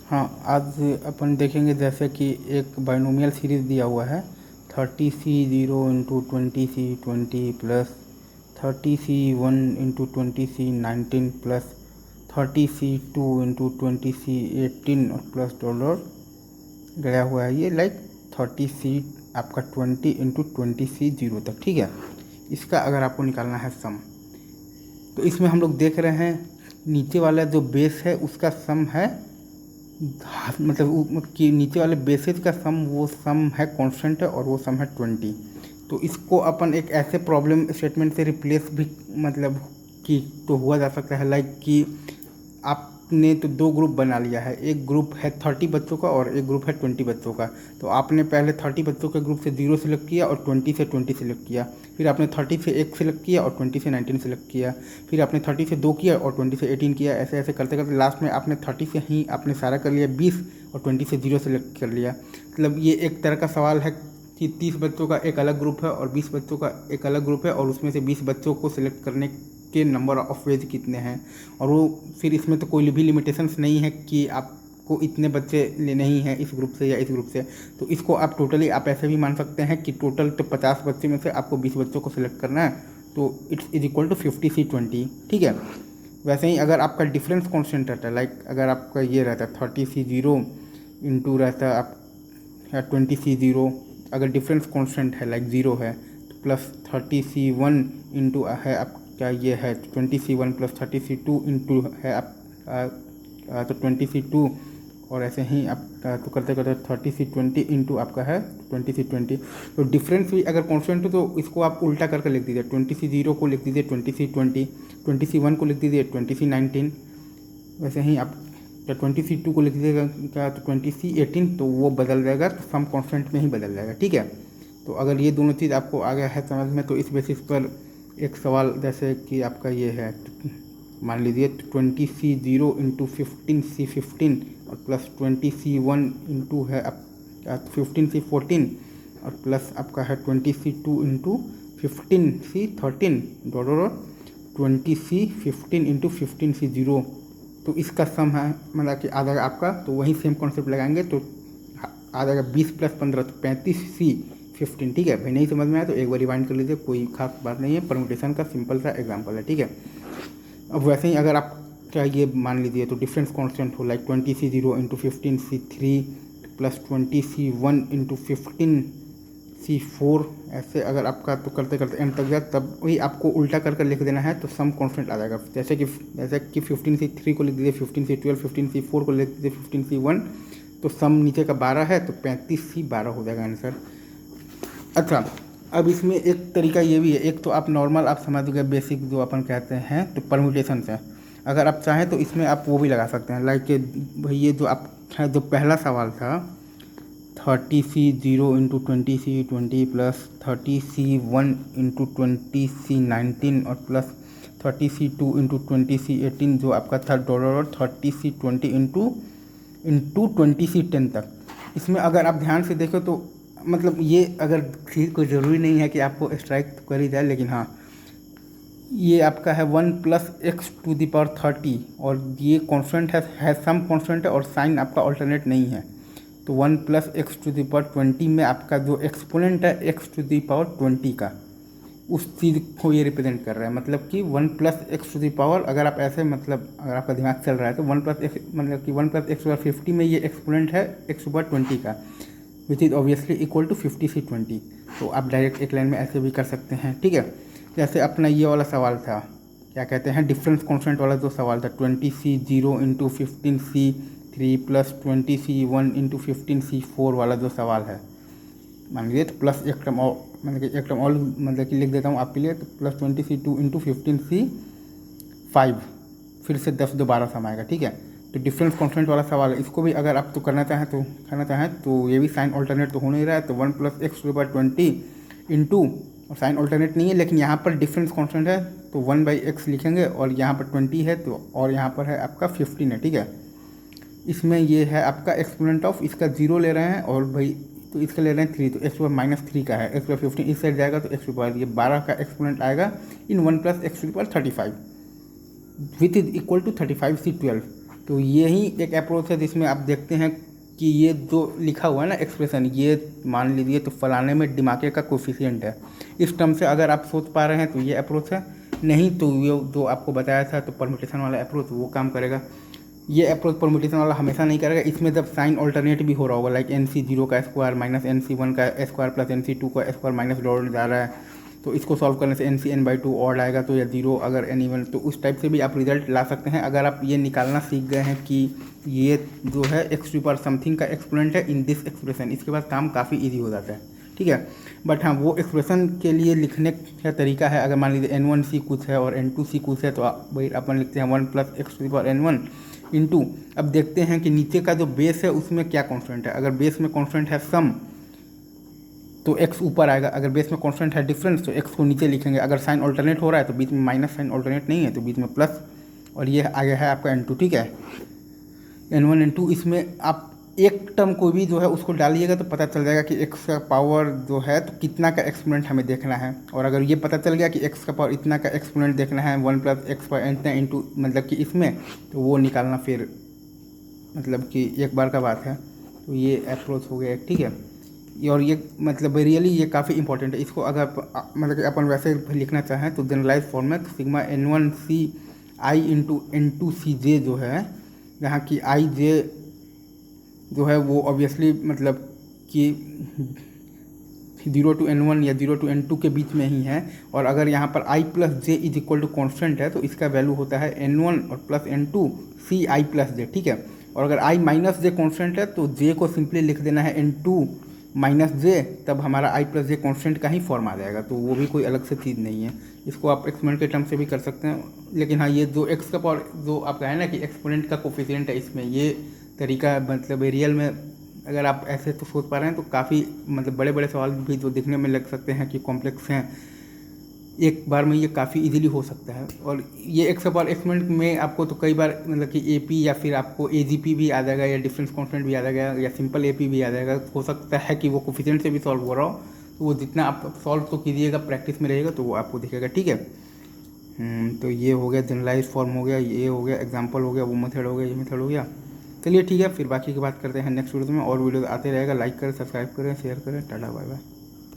हाँ, आज अपन देखेंगे जैसे कि एक बाइनोमियल सीरीज़ दिया हुआ है 30C0 × 20C 20 plus 30C1 × 20C 19 plus 30C2 × 20C 18 और प्लस डॉलर गया हुआ है ये लाइक 30C आपका 20 × 20C 0 तक, ठीक है। इसका अगर आपको निकालना है सम, तो इसमें हम लोग देख रहे हैं नीचे वाला जो बेस है उसका सम है, मतलब कि नीचे वाले बेसिस का सम, वो सम है कांस्टेंट है और वो सम है 20। तो इसको अपन एक ऐसे प्रॉब्लम स्टेटमेंट से रिप्लेस भी मतलब कि तो हुआ जा सकता है लाइक कि आपने तो दो ग्रुप बना लिया है, एक ग्रुप है 30 बच्चों का और एक ग्रुप है 20 बच्चों का। तो आपने पहले 30 बच्चों के ग्रुप से 0 सेलेक्ट किया और 20 से 20 सेलेक्ट किया, फिर आपने 30 से 1 सेलेक्ट किया और 20 से 19 सेलेक्ट किया, फिर आपने 30 से 2 किया और 20 से 18 किया। ऐसे ऐसे करते करते लास्ट में आपने 30 से ही आपने सारा कर लिया 20 और 20 से 0 सेलेक्ट कर लिया। मतलब ये एक तरह का सवाल है कि 30 बच्चों का एक अलग ग्रुप है और 20 बच्चों का एक अलग ग्रुप है और उसमें से 20 बच्चों को सिलेक्ट करने के नंबर ऑफ वेज कितने हैं। और वो फिर इसमें तो कोई भी लिमिटेशंस नहीं है कि आपको इतने बच्चे लेने ही हैं इस ग्रुप से या इस ग्रुप से। तो इसको आप टोटली आप ऐसे भी मान सकते हैं कि टोटल तो 50 बच्चे में से आपको 20 बच्चों को सिलेक्ट करना है, तो it's is equal to 50C20, ठीक है। वैसे ही अगर आपका डिफरेंस कॉन्स्टेंट रहता है, लाइक अगर आपका ये रहता है 30C0 इंटू रहता है आप 20C0, अगर डिफरेंस कांस्टेंट है लाइक 0 है, तो प्लस 30C1 इंटू है आपका ये है 20C1 प्लस 30C2 इंटू है आप तो 20C2, और ऐसे ही आप तो करते करते 30C20 इंटू आपका है 20C20। तो डिफरेंस भी अगर कांस्टेंट हो तो इसको आप उल्टा करके लिख दीजिए, 20C0 को लिख दीजिए 20C20, 20C1 को लिख दीजिए 20C19, वैसे ही आप 20C2 को लिख दीजिएगा क्या तो 20C18, तो वो बदल जाएगा, तो सम कांस्टेंट में ही बदल जाएगा, ठीक है। तो अगर ये दोनों चीज़ आपको आ गया है समझ में, तो इस बेसिस पर एक सवाल जैसे कि आपका ये है, मान लीजिए 20C0 × 15C15 और प्लस 20C1 इंटू है आप 15C14 और प्लस आपका है 20C2 × 15C13 dollar 20C15 × 15C0। तो इसका सम है मतलब कि आ जाएगा आपका, तो वही सेम कॉन्सेप्ट लगाएंगे तो आ जाएगा 20 + 15 तो 35C15, ठीक है भाई। नहीं समझ में आया तो एक बार रिवाइंड कर लीजिए, कोई खास बात नहीं है, परम्यूटेशन का सिंपल सा एग्जांपल है, ठीक है। अब वैसे ही अगर आप क्या ये मान लीजिए तो डिफरेंस कांस्टेंट हो like 20C0 × 15C3 plus 20C1 × 15C4, ऐसे अगर आपका तो करते करते एंड तक जाए, तब वही आपको उल्टा करके लिख देना है तो सम कांस्टेंट आ जाएगा। जैसे कि 15C3 को लिख दीजिए 15C12, 15C4 को लिख दीजिए 15C1, तो सम नीचे का 12 है तो 35C12 हो जाएगा आंसर। अच्छा, अब इसमें एक तरीका ये भी है, एक तो आप नॉर्मल आप समझ गए बेसिक जो अपन कहते हैं तो परम्यूटेशन से, अगर आप चाहें तो इसमें आप वो भी लगा सकते हैं लाइक भाई ये जो आप जो पहला सवाल था 30C0 × 20C20 plus 30C1 × 20C19 और प्लस 30C2 × 20C18 जो आपका था डॉलर और 30C20 इंटू 20C10 तक। इसमें अगर आप ध्यान से देखो तो मतलब ये अगर चीज़ कोई ज़रूरी नहीं है कि आपको स्ट्राइक तो कर ही जाए, लेकिन हाँ ये आपका है 1 + x⁻30 और ये कांस्टेंट है सम कांस्टेंट है और साइन आपका अल्टरनेट नहीं है। तो 1 + x⁻20 में आपका जो एक्सपोनेंट है x⁻20 का, उस चीज़ को ये रिप्रेजेंट कर रहा है। मतलब कि 1 + x⁻, अगर आप ऐसे मतलब अगर आपका दिमाग चल रहा है तो 1 + x मतलब कि 1 + x⁻50 में ये एक्सपोनेंट है x⁻20 का, which is obviously equal to 50C20। तो आप डायरेक्ट एक लाइन में ऐसे भी कर सकते हैं, ठीक है। जैसे अपना ये वाला सवाल था, क्या कहते हैं डिफरेंस कांस्टेंट वाला जो सवाल था 20C0 × 15C3 plus 20C1 × 15C4 वाला जो सवाल है, मान लीजिए तो प्लस एक टर्म और मतलब कि एक टर्म और मतलब कि लिख देता हूँ आपके लिए, तो प्लस 20C2 × 15C5, फिर से 10 दोबारा सम आएगा, ठीक है। तो डिफरेंस कांस्टेंट वाला सवाल है, इसको भी अगर आप तो करना चाहें तो ये भी साइन अल्टरनेट तो हो नहीं रहा है, तो 1 + x⁻20 इंटू, और साइन अल्टरनेट नहीं है लेकिन यहाँ पर डिफरेंस कांस्टेंट है तो 1/x लिखेंगे, और यहाँ पर 20 है तो, और यहाँ पर है आपका 15 है, ठीक है। इसमें ये है आपका एक्सपोनेंट ऑफ, इसका 0 ले रहे हैं और भाई तो इसका ले रहे हैं 3, तो x⁻³ का है, x⁻15 इस साइड जाएगा तो x ये 12 का एक्सपोनेंट आएगा in 1 + x⁻35 which is equal to 35C12। तो यही एक अप्रोच है जिसमें आप देखते हैं कि ये जो लिखा हुआ है ना एक्सप्रेशन, ये मान लीजिए तो फलाने में डिमाके का कोफिशिएंट है, इस टर्म से अगर आप सोच पा रहे हैं तो ये अप्रोच है, नहीं तो ये जो आपको बताया था तो परम्यूटेशन वाला अप्रोच वो काम करेगा। ये अप्रोच परम्यूटेशन वाला हमेशा नहीं करेगा, इसमें जब साइन ऑल्टरनेट भी हो रहा होगा, लाइक NC0 का स्क्वायर माइनस NC1 का स्क्वायर प्लस NC2 का स्क्वायर माइनस डॉट जा रहा है, तो इसको सॉल्व करने से NCn/2 और आएगा, तो या 0 अगर N1, तो उस टाइप से भी आप रिजल्ट ला सकते हैं अगर आप ये निकालना सीख गए हैं कि ये जो है x पर समथिंग का एक्सपोनेंट है इन दिस एक्सप्रेशन। इसके बाद काम काफ़ी ईजी हो जाता है, ठीक है। बट हाँ, वो एक्सप्रेशन के लिए लिखने का तरीका है, अगर मान लीजिए N1C कुछ है और N2C कुछ है तो वही अपन लिखते हैं 1 + x⁴n1 इंटू, अब देखते हैं कि नीचे का जो बेस है उसमें क्या कॉन्स्टेंट है। अगर बेस में कॉन्स्टेंट है सम तो x ऊपर आएगा, अगर बेस में कांस्टेंट है डिफरेंस तो x को नीचे लिखेंगे, अगर साइन ऑल्टरनेट हो रहा है तो बीच में माइनस साइन ऑल्टरनेट नहीं है तो बीच में प्लस, और ये आगे है आपका n2, ठीक है, n1 n2। इसमें आप एक टर्म कोई भी जो है उसको डालिएगा तो पता चल जाएगा कि x का पावर जो है तो कितना का एक्सपोनेंट हमें देखना है, और अगर ये पता चल गया कि x का पावर इतना का एक्सपोनेंट देखना है 1 + x⁴n इंटू मतलब कि इसमें, तो वो निकालना फिर मतलब कि एक बार का बात है। तो ये अप्रोच हो गया, ठीक है। और ये मतलब रियली ये काफ़ी इंपॉर्टेंट है, इसको अगर मतलब कि अपन वैसे लिखना चाहें तो जनरलाइज फॉर्म में सिग्मा N1CI इंटू N2CJ जो है, जहाँ की IJ जो है वो ऑब्वियसली मतलब कि 0 to N1 या 0 to N2 के बीच में ही है, और अगर यहाँ पर I + J = कॉन्स्टेंट है तो इसका वैल्यू होता है N1 और प्लस N2 CI + J, ठीक है। और अगर I - J कॉन्स्टेंट है तो J को सिंपली लिख देना है N2 - J, तब हमारा I + J कॉन्स्टेंट का ही फॉर्म आ जाएगा, तो वो भी कोई अलग से चीज़ नहीं है। इसको आप एक्सपोनेंट के टर्म से भी कर सकते हैं, लेकिन हाँ ये जो x का पावर जो आपका है ना कि एक्सपोनेंट का कोफिशिएंट है, इसमें ये तरीका मतलब रियल में अगर आप ऐसे तो सोच पा रहे हैं तो काफ़ी मतलब बड़े बड़े सवाल भी जो दिखने में लग सकते हैं कि कॉम्प्लेक्स हैं, एक बार में ये काफ़ी इजीली हो सकता है। और ये x पावर एक्सपोनेंट में आपको तो कई बार मतलब कि AP या फिर आपको AGP भी आ जाएगा या डिफरेंस कांस्टेंट भी आ जाएगा या सिंपल AP भी आ जाएगा। हो सकता है कि वो कोफिशिएंट से भी सॉल्व हो रहा हो, तो वो जितना आप सॉल्व तो कीजिएगा प्रैक्टिस में रहेगा तो वो आपको दिखेगा, ठीक है। तो ये हो गया जनरलाइज फॉर्म हो गया, ये हो गया एग्जाम्पल हो गया, वो मेथड हो गया, ये मेथड हो गया। चलिए ठीक है, फिर बाकी की बात करते हैं नेक्स्ट वीडियो में, और वीडियो आते रहेगा। लाइक करें, सब्सक्राइब करें, शेयर करें। टाटा बाय बाय।